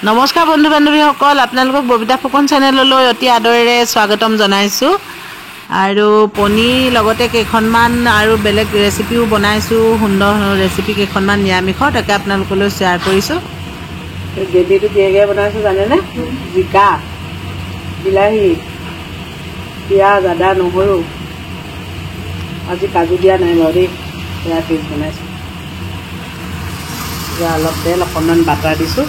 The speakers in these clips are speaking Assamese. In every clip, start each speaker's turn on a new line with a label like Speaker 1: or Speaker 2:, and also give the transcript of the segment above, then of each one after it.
Speaker 1: নমস্কাৰ বন্ধু বান্ধৱীসকল, আপোনালোকক ববিতা ফুকন চেনেললৈ অতি আদৰেৰে স্বাগতম জনাইছোঁ। আৰু পনীৰ লগতে কেইখনমান আৰু বেলেগ ৰেচিপিও বনাইছোঁ, সুন্দৰ ৰেচিপি কেইখনমান নিৰামিষৰ, তাকে আপোনালোকলৈ শ্বেয়াৰ কৰিছোঁ। গ্ৰেভিটো কিহেৰে বনাইছোঁ জানেনে? জিকা, বিলাহী, পিঁয়াজ, আদা, নহৰু, আজি কাজু দিয়া নাই বাৰু দেই, সেয়া পেষ্ট বনাইছোঁ। এতিয়া অলপ তেল, অকণমান বাটাৰ দিছোঁ।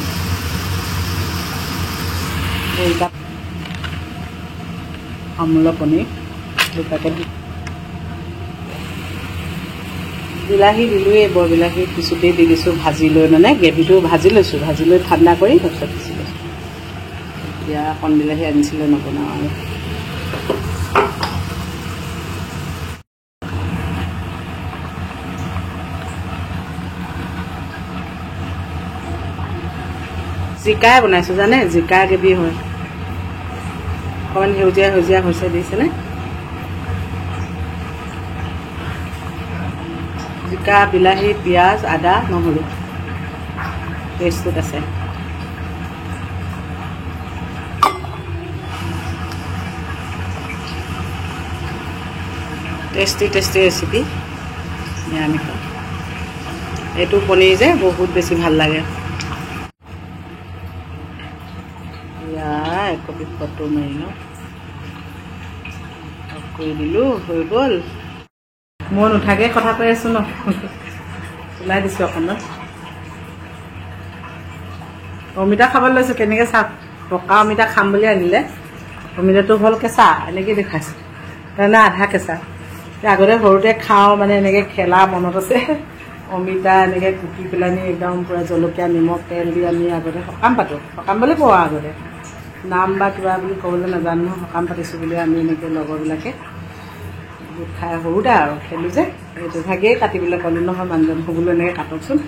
Speaker 1: আমুল পনীৰ দুটাকে বিলাহী দিলোঁৱেই, বৰ বিলাহী পিছতেই দি দিছোঁ, ভাজি লৈ মানে গ্ৰেভিটো ভাজি লৈছোঁ, ভাজি লৈ ঠাণ্ডা কৰি তাৰপিছত পিচি লৈছোঁ। এতিয়া কণ বিলাহী আনিছিলে নবনাওঁ আৰু। জিকাই বনাইছোঁ জানে, জিকা গ্ৰেভি হয়, অকণমান সেউজীয়া সেউজীয়া হৈছে দিছেনে। জিকা, বিলাহী, পিঁয়াজ, আদা, নহৰু পেষ্টটোত আছে। টেষ্টি টেষ্টি ৰেচিপি নিৰামিষ। এইটো পনীৰ যে বহুত বেছি ভাল লাগে। একপি ফটো মাৰি লওঁ, কৰি দিলোঁ, হৈ গ'ল। মই নুঠাকে কথা কৈ আছোঁ ন, ওলাই দিছোঁ অকণমান। অমিতা খাবলৈ লৈছোঁ, কেনেকৈ চাওক, পকা অমিতা খাম বুলি আনিলে। অমিতাটো হ'ল কেঁচা, এনেকৈ দেখাইছোঁ তাৰমানে আধা কেঁচা। আগতে সৰুতে খাওঁ মানে এনেকৈ খেলা মনত আছে, অমিতা এনেকৈ কুটি পেলাই নি একদম পূৰা জলকীয়া, নিমখ, তেল দি আমি আগতে সকাম পাতোঁ, সকাম বুলি কওঁ আগতে, নাম বা কিবা বুলি ক'বলৈ নাজানো নহয়, সকাম পাতিছোঁ বুলি আমি এনেকৈ লগৰবিলাকে খাই সৰুতে আৰু খেলোঁ যে, সেইটো ভাগেই কাটিবলৈ ক'লোঁ নহয় মানুহজন, হ'বলৈ এনেকৈ কাটকচোন,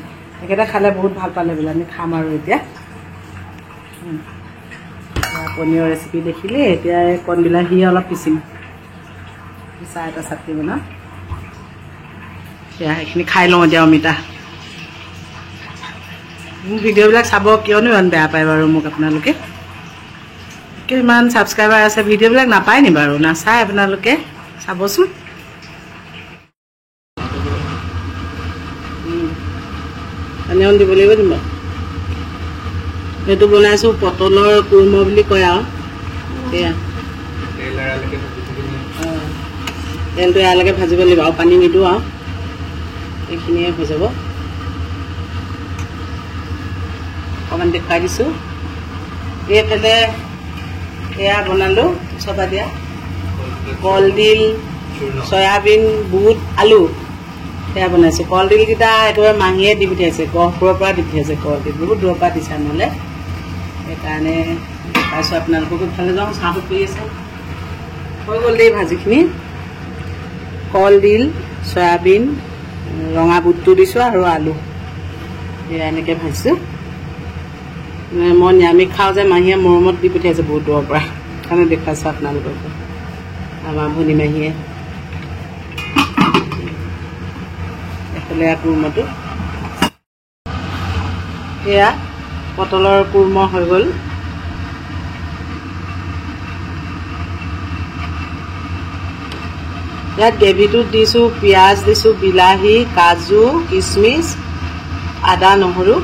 Speaker 1: একেটা খালে বহুত ভাল পালে বোলে, আমি খাম আৰু এতিয়া। পনীৰৰ ৰেচিপি দেখিলে, এতিয়া কণ বিলাহী অলপ পিচিম, চাহ এটা চাটনি বনাম। এতিয়া সেইখিনি খাই লওঁ এতিয়া অমিতা। মোৰ ভিডিঅ'বিলাক চাব, কিয়নো ইমান বেয়া পায় বাৰু মোক আপোনালোকে? ইমান ছাবস্ক্ৰাইবাৰ আছে, ভিডিঅ'বিলাক নাপায় নি বাৰু? নাচায় আপোনালোকে, চাবচোন। পানী অকণ দিব লাগিব দিম। সেইটো বনাইছোঁ পটলৰ কুৰ্ম বুলি কয় আৰু, সেয়া তেলটো এয়ালৈকে ভাজিব লাগিব আৰু পানী নিদিওঁ আৰু, এইখিনিয়ে হৈ যাব। অকণমান দেখুৱাই দিছোঁ। এইফালে এয়া বনালোঁ চবা দিয়া, কলডিল, চয়াবিন, বুট, আলু, সেয়া বনাইছোঁ। কলডিলকেইটা একেবাৰে মাহীয়ে দি পঠিয়াইছে, গহপুৰৰ পৰা দি পঠিয়াইছে কলডিল, বহুত দূৰৰ পৰা দিছে নহ'লে, সেইকাৰণে দেখাইছোঁ আপোনালোককো। ইফালে যাওঁ, চাহটো কৰি আছে। হৈ গ'ল দেই ভাজিখিনি, কলডিল, চয়াবিন, ৰঙা বুটটো দিছোঁ আৰু আলু, সেয়া এনেকৈ ভাজিছোঁ। মই নিৰামিষ খাওঁ যে, মাহীয়ে মৰমত দি পঠিয়াইছে বহুত দূৰৰ পৰা, সেইকাৰণে দেখুৱাইছোঁ আপোনালোককো। আমাৰ ভনী মাহীয়ে এইফালে কুৰ্মটো, সেয়া পটলৰ কুৰ্ম হৈ গ'ল। ইয়াত গ্ৰেভিটোত দিছোঁ পিঁয়াজ দিছোঁ, বিলাহী, কাজু, কিচমিচ, আদা, নহৰু,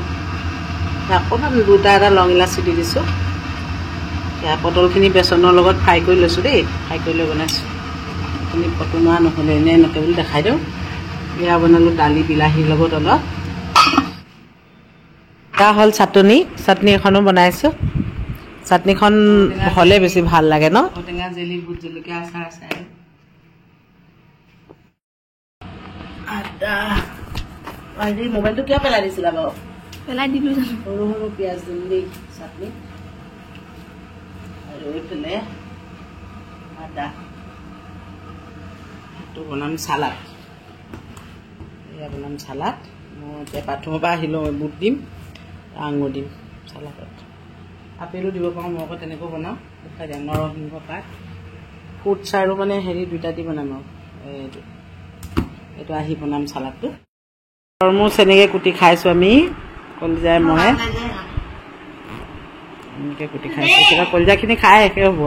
Speaker 1: অকণমান দুটা এটা লং ইলাচি দি দিছোঁ। সেয়া পটলখিনি বেচনৰ লগত ফ্ৰাই কৰি লৈছোঁ দেই, ফ্ৰাই কৰি লৈ বনাইছোঁ। এইখিনি ফটো মৰা নহ'লে, এনেই এনেকৈ বুলি দেখাই দিওঁ। এয়া বনালোঁ দালি বিলাহীৰ লগত অলপ। এয়া হ'ল চাটনি, চাটনি এখনো বনাইছোঁ। চাটনিখন হ'লে বেছি ভাল লাগে ন? ঔটেঙা জেলি, ভোট জলকীয়া আচাৰ আছে। আদা, আজি মোবাইলটো কিয় পেলাই দিছিলা বাৰু? পেলাই দিলোঁ জানো। সৰু সৰু পিঁয়াজ দিলোঁ দেই চাটনি, আৰু এইফালে আদা। সেইটো বনাম চালাড, এয়া বনাম চালাড। মই এতিয়া বাথৰুমৰ পৰা আহিলোঁ, বুট দিম, আঙুৰ দিম চালাডত। আপেলো দিব পাৰোঁ, মই আকৌ তেনেকৈ বনাওঁ, দেখাই দিম। নৰসিংহ পাত, ফুটছ আৰু মানে হেৰি দুইটা দি বনাম আৰু এইটো আহি বনাম চালাডটো। তৰমুজ এনেকৈ কুটি খাইছোঁ আমি, কলিজাই মই। এনেকৈ কুটি খাইছোঁ তেতিয়া কলিজাখিনি খাই শেষে হ'ব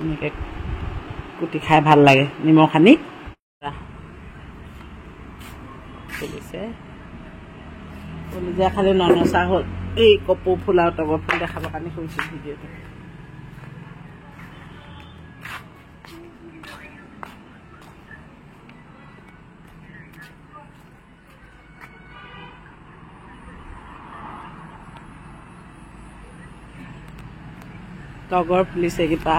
Speaker 1: এনেকৈ কুটি খাই ভাল লাগে নিমখ সানি চলিছে কলিজা খালি ননচা হ'ল এই কপৌ ফুল আৰু তগৰ ফুল দেখাবৰ কাৰণে কৰিছোঁ ভিডিঅ'টো তগৰ ফুলিছে এইকেইটা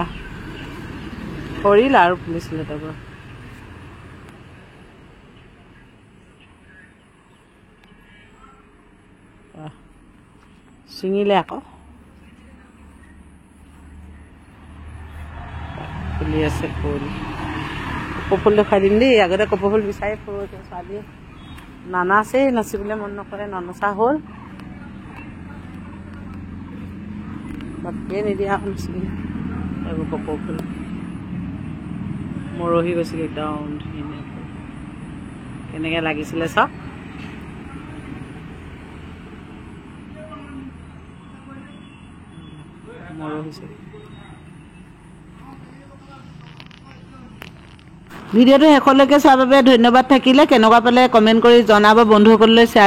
Speaker 1: সৰিল আৰু ফুলিছিলে তগৰ ছিঙিলে আকৌ ফুলি আছে ফুল কপৌ ফুল দেখুৱাই দিম দেই আগতে কপৌ ফুল বিচাৰি ফুৰো ছোৱালী নানাচেই নাচিবলৈ মন নকৰে ননচা হ'ল বাকীয়ে নিদিয়া নাচিলে এইবোৰ কপৌ ফুল মৰহি গৈছিলে একদম ধুনীয়া ফুল কেনেকৈ লাগিছিলে চাওক ভিডিঅ'টো শেষলৈকে চোৱাৰ বাবে ধন্যবাদ থাকিলে কেনেকুৱা পালে কমেণ্ট কৰি জনাব বন্ধুসকললৈ শ্বেয়াৰ